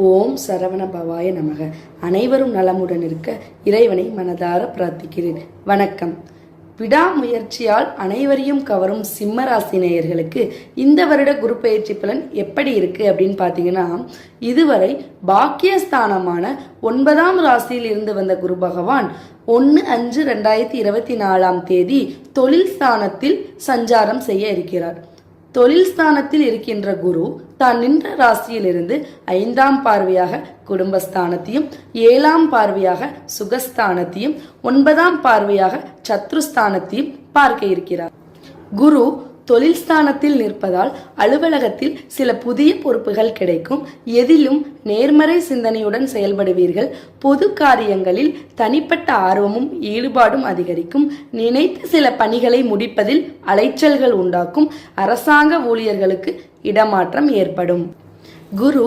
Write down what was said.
ஓம் சரவண பவாய நமக. அனைவரும் நலமுடன் இருக்க இறைவனை மனதார பிரார்த்திக்கிறேன். வணக்கம். விடாமுயற்சியால் அனைவரையும் கவரும் சிம்மராசி நேயர்களுக்கு இந்த வருட குரு பயிற்சி பலன் எப்படி இருக்கு அப்படின்னு பார்த்தீங்கன்னா, இதுவரை பாக்கியஸ்தானமான 9ஆம் ராசியில் இருந்து வந்த குரு பகவான் 1/5/2024 தொழில் ஸ்தானத்தில் சஞ்சாரம் செய்ய இருக்கிறார். தொழில் ஸ்தானத்தில் இருக்கின்ற குரு தான் நின்ற ராசியிலிருந்து 5ஆம் பார்வையாக குடும்பஸ்தானத்தையும், 7ஆம் பார்வையாக சுகஸ்தானத்தையும், 9ஆம் பார்வையாக சத்ருஸ்தானத்தையும் பார்க்க இருக்கிறார். குரு தொழில் ஸ்தானத்தில் நிற்பதால் அலுவலகத்தில் சில புதிய பொறுப்புகள் கிடைக்கும். எதிலும் நேர்மறை சிந்தனையுடன் செயல்படுவீர்கள். பொது காரியங்களில் தனிப்பட்ட ஆர்வமும் ஈடுபாடும் அதிகரிக்கும். நினைத்த சில பணிகளை முடிப்பதில் அலைச்சல்கள் உண்டாக்கும். அரசாங்க ஊழியர்களுக்கு இடமாற்றம் ஏற்படும். குரு